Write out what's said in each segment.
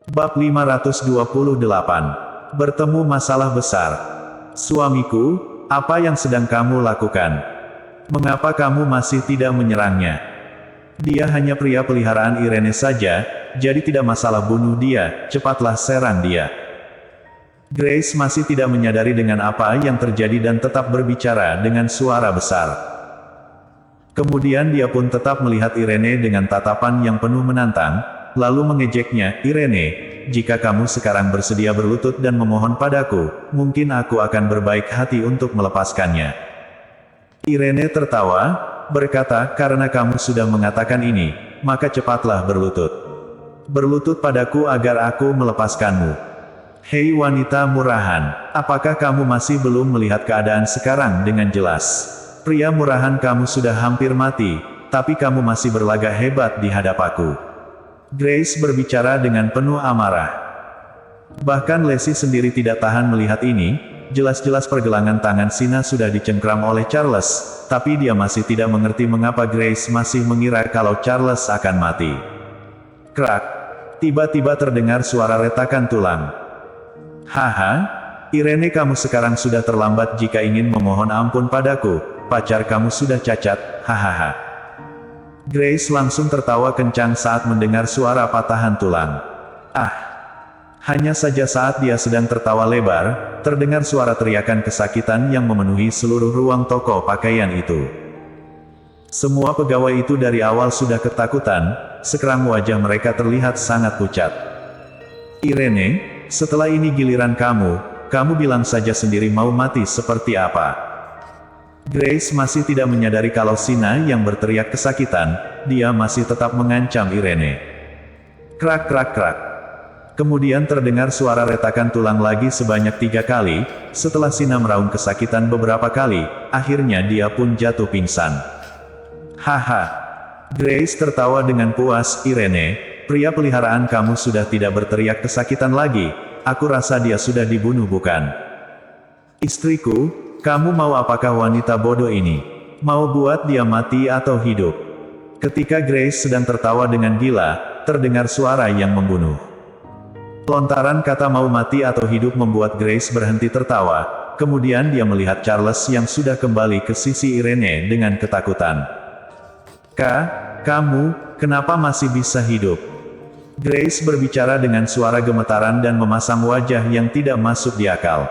Bab 528. Bertemu masalah besar. Suamiku, apa yang sedang kamu lakukan? Mengapa kamu masih tidak menyerangnya? Dia hanya pria peliharaan Irene saja, jadi tidak masalah bunuh dia, cepatlah serang dia. Grace masih tidak menyadari dengan apa yang terjadi dan tetap berbicara dengan suara besar. Kemudian dia pun tetap melihat Irene dengan tatapan yang penuh menantang, lalu mengejeknya, "Irene, jika kamu sekarang bersedia berlutut dan memohon padaku, mungkin aku akan berbaik hati untuk melepaskannya." Irene tertawa, berkata, "Karena kamu sudah mengatakan ini, maka cepatlah berlutut. Berlutut padaku agar aku melepaskanmu." Hei wanita murahan, apakah kamu masih belum melihat keadaan sekarang dengan jelas? Pria murahan, kamu sudah hampir mati, tapi kamu masih berlagak hebat di hadapanku. Grace berbicara dengan penuh amarah. Bahkan Lacey sendiri tidak tahan melihat ini, jelas-jelas pergelangan tangan Sina sudah dicengkram oleh Charles, tapi dia masih tidak mengerti mengapa Grace masih mengira kalau Charles akan mati. Krak! Tiba-tiba terdengar suara retakan tulang. "Haha, Irene, kamu sekarang sudah terlambat jika ingin memohon ampun padaku, pacar kamu sudah cacat, hahaha." Grace langsung tertawa kencang saat mendengar suara patahan tulang. Hanya saja saat dia sedang tertawa lebar, terdengar suara teriakan kesakitan yang memenuhi seluruh ruang toko pakaian itu. Semua pegawai itu dari awal sudah ketakutan, sekarang wajah mereka terlihat sangat pucat. "Irene, setelah ini giliran kamu bilang saja sendiri mau mati seperti apa?" Grace masih tidak menyadari kalau Sina yang berteriak kesakitan, dia masih tetap mengancam Irene. Krak krak krak. Kemudian terdengar suara retakan tulang lagi sebanyak 3 kali, setelah Sina meraung kesakitan beberapa kali, akhirnya dia pun jatuh pingsan. "Haha." Grace tertawa dengan puas, "Irene, pria peliharaan kamu sudah tidak berteriak kesakitan lagi, aku rasa dia sudah dibunuh bukan? Istriku, kamu mau apakah wanita bodoh ini? Mau buat dia mati atau hidup?" Ketika Grace sedang tertawa dengan gila, terdengar suara yang membunuh. Lontaran kata mau mati atau hidup membuat Grace berhenti tertawa, kemudian dia melihat Charles yang sudah kembali ke sisi Irene dengan ketakutan. Kamu, kenapa masih bisa hidup?" Grace berbicara dengan suara gemetaran dan memasang wajah yang tidak masuk di akal.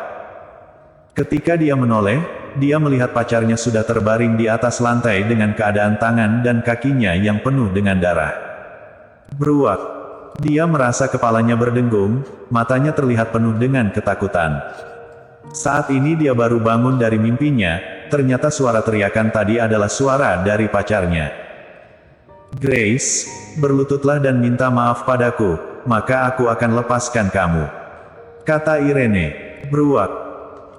Ketika dia menoleh, dia melihat pacarnya sudah terbaring di atas lantai dengan keadaan tangan dan kakinya yang penuh dengan darah. Beruak. Dia merasa kepalanya berdengung, matanya terlihat penuh dengan ketakutan. Saat ini dia baru bangun dari mimpinya, ternyata suara teriakan tadi adalah suara dari pacarnya. "Grace, berlututlah dan minta maaf padaku, maka aku akan lepaskan kamu," kata Irene. Beruak.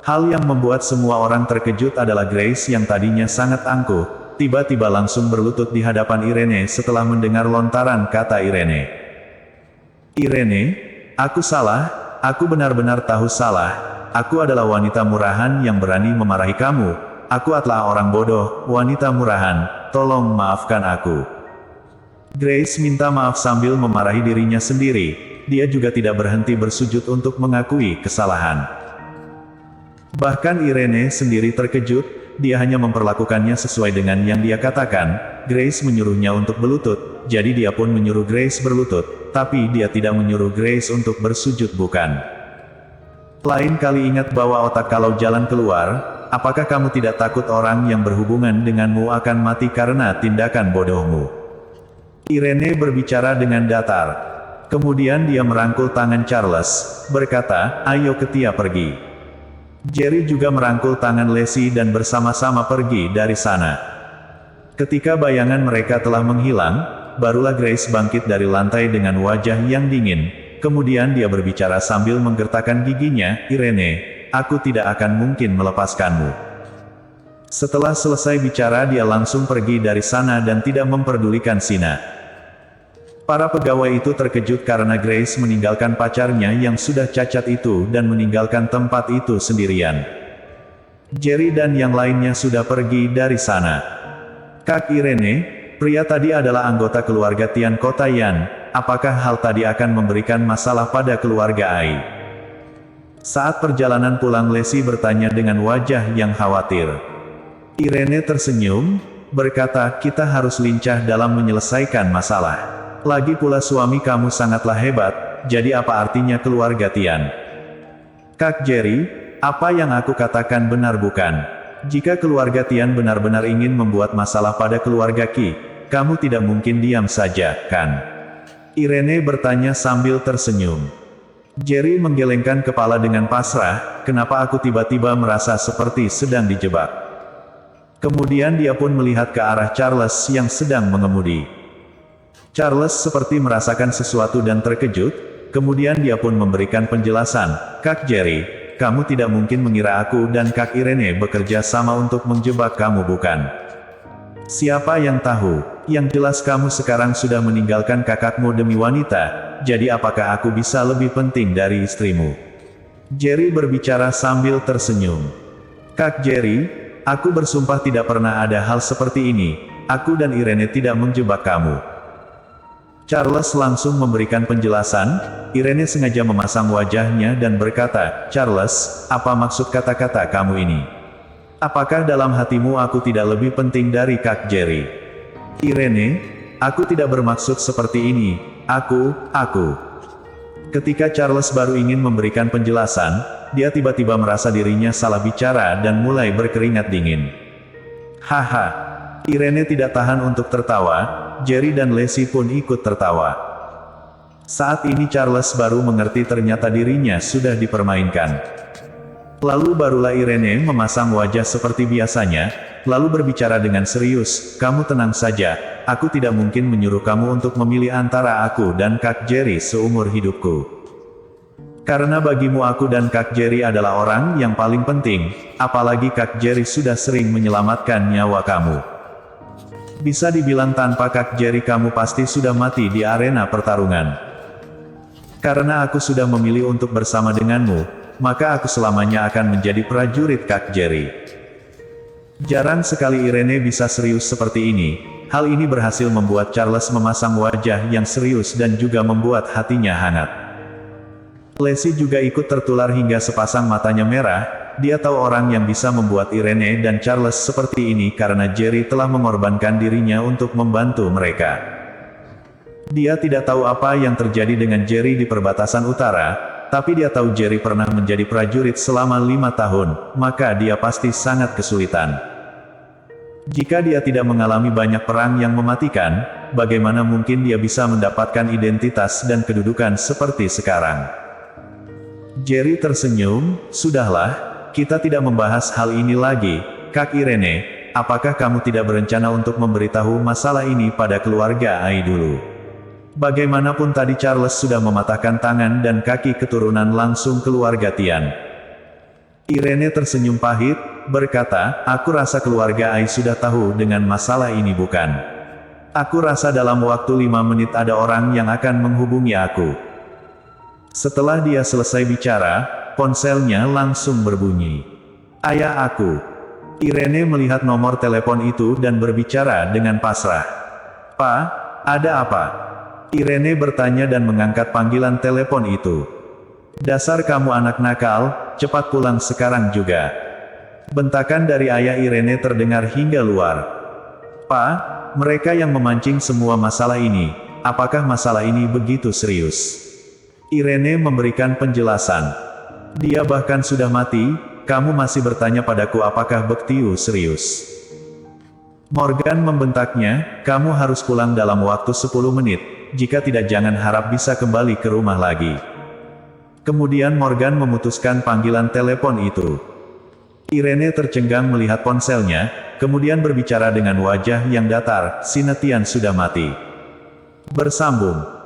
Hal yang membuat semua orang terkejut adalah Grace yang tadinya sangat angkuh, tiba-tiba langsung berlutut di hadapan Irene setelah mendengar lontaran kata Irene. "Irene, aku salah, aku benar-benar tahu salah, aku adalah wanita murahan yang berani memarahi kamu, aku adalah orang bodoh, wanita murahan, tolong maafkan aku." Grace minta maaf sambil memarahi dirinya sendiri, dia juga tidak berhenti bersujud untuk mengakui kesalahan. Bahkan Irene sendiri terkejut, dia hanya memperlakukannya sesuai dengan yang dia katakan. Grace menyuruhnya untuk berlutut, jadi dia pun menyuruh Grace berlutut, tapi dia tidak menyuruh Grace untuk bersujud bukan. Lain kali ingat bawa otak kalau jalan keluar, apakah kamu tidak takut orang yang berhubungan denganmu akan mati karena tindakan bodohmu? Irene berbicara dengan datar. Kemudian dia merangkul tangan Charles, berkata, "Ayo Ketia pergi." Jerry juga merangkul tangan Lacey dan bersama-sama pergi dari sana. Ketika bayangan mereka telah menghilang, barulah Grace bangkit dari lantai dengan wajah yang dingin. Kemudian dia berbicara sambil menggertakkan giginya, "Irene, aku tidak akan mungkin melepaskanmu." Setelah selesai bicara dia langsung pergi dari sana dan tidak memperdulikan Sina. Para pegawai itu terkejut karena Grace meninggalkan pacarnya yang sudah cacat itu dan meninggalkan tempat itu sendirian. Jerry dan yang lainnya sudah pergi dari sana. "Kak Irene, pria tadi adalah anggota keluarga Tian Kota Yan, apakah hal tadi akan memberikan masalah pada keluarga Ai? Saat perjalanan pulang Lesi bertanya dengan wajah yang khawatir. Irene tersenyum, berkata, kita harus lincah dalam menyelesaikan masalah. Lagi pula suami kamu sangatlah hebat, jadi apa artinya keluarga Tian? Kak Jerry, apa yang aku katakan benar bukan? Jika keluarga Tian benar-benar ingin membuat masalah pada keluarga Qi, kamu tidak mungkin diam saja, kan? Irene bertanya sambil tersenyum. Jerry menggelengkan kepala dengan pasrah, kenapa aku tiba-tiba merasa seperti sedang dijebak? Kemudian dia pun melihat ke arah Charles yang sedang mengemudi. Charles seperti merasakan sesuatu dan terkejut, kemudian dia pun memberikan penjelasan, Kak Jerry, kamu tidak mungkin mengira aku dan Kak Irene bekerja sama untuk menjebak kamu bukan? Siapa yang tahu, yang jelas kamu sekarang sudah meninggalkan kakakmu demi wanita, jadi apakah aku bisa lebih penting dari istrimu? Jerry berbicara sambil tersenyum. Kak Jerry, aku bersumpah tidak pernah ada hal seperti ini, aku dan Irene tidak menjebak kamu. Charles langsung memberikan penjelasan, Irene sengaja memasang wajahnya dan berkata, Charles, apa maksud kata-kata kamu ini? Apakah dalam hatimu aku tidak lebih penting dari Kak Jerry? Irene, aku tidak bermaksud seperti ini, aku. Ketika Charles baru ingin memberikan penjelasan, dia tiba-tiba merasa dirinya salah bicara dan mulai berkeringat dingin. Haha. Irene tidak tahan untuk tertawa, Jerry dan Lesi pun ikut tertawa. Saat ini Charles baru mengerti ternyata dirinya sudah dipermainkan. Lalu barulah Irene memasang wajah seperti biasanya, lalu berbicara dengan serius, kamu tenang saja, aku tidak mungkin menyuruh kamu untuk memilih antara aku dan Kak Jerry seumur hidupku. Karena bagimu aku dan Kak Jerry adalah orang yang paling penting, apalagi Kak Jerry sudah sering menyelamatkan nyawa kamu. Bisa dibilang tanpa Kak Jerry kamu pasti sudah mati di arena pertarungan. Karena aku sudah memilih untuk bersama denganmu, maka aku selamanya akan menjadi prajurit Kak Jerry. Jarang sekali Irene bisa serius seperti ini, hal ini berhasil membuat Charles memasang wajah yang serius dan juga membuat hatinya hangat. Lesi juga ikut tertular hingga sepasang matanya merah, dia tahu orang yang bisa membuat Irene dan Charles seperti ini karena Jerry telah mengorbankan dirinya untuk membantu mereka. Dia tidak tahu apa yang terjadi dengan Jerry di perbatasan utara, tapi dia tahu Jerry pernah menjadi prajurit selama 5 tahun, maka dia pasti sangat kesulitan. Jika dia tidak mengalami banyak perang yang mematikan, bagaimana mungkin dia bisa mendapatkan identitas dan kedudukan seperti sekarang? Jerry tersenyum, sudahlah, kita tidak membahas hal ini lagi, Kak Irene, apakah kamu tidak berencana untuk memberitahu masalah ini pada keluarga Ai dulu? Bagaimanapun tadi Charles sudah mematahkan tangan dan kaki keturunan langsung keluarga Tian. Irene tersenyum pahit, berkata, aku rasa keluarga Ai sudah tahu dengan masalah ini bukan? Aku rasa dalam waktu 5 menit ada orang yang akan menghubungi aku. Setelah dia selesai bicara, ponselnya langsung berbunyi. Ayah aku. Irene melihat nomor telepon itu dan berbicara dengan pasrah. Pa, ada apa? Irene bertanya dan mengangkat panggilan telepon itu. Dasar kamu anak nakal, cepat pulang sekarang juga. Bentakan dari ayah Irene terdengar hingga luar. Pa, mereka yang memancing semua masalah ini, apakah masalah ini begitu serius? Irene memberikan penjelasan. Dia bahkan sudah mati, kamu masih bertanya padaku apakah Bektiu serius? Morgan membentaknya, kamu harus pulang dalam waktu 10 menit, jika tidak jangan harap bisa kembali ke rumah lagi. Kemudian Morgan memutuskan panggilan telepon itu. Irene tercengang melihat ponselnya, kemudian berbicara dengan wajah yang datar, si Netian sudah mati. Bersambung.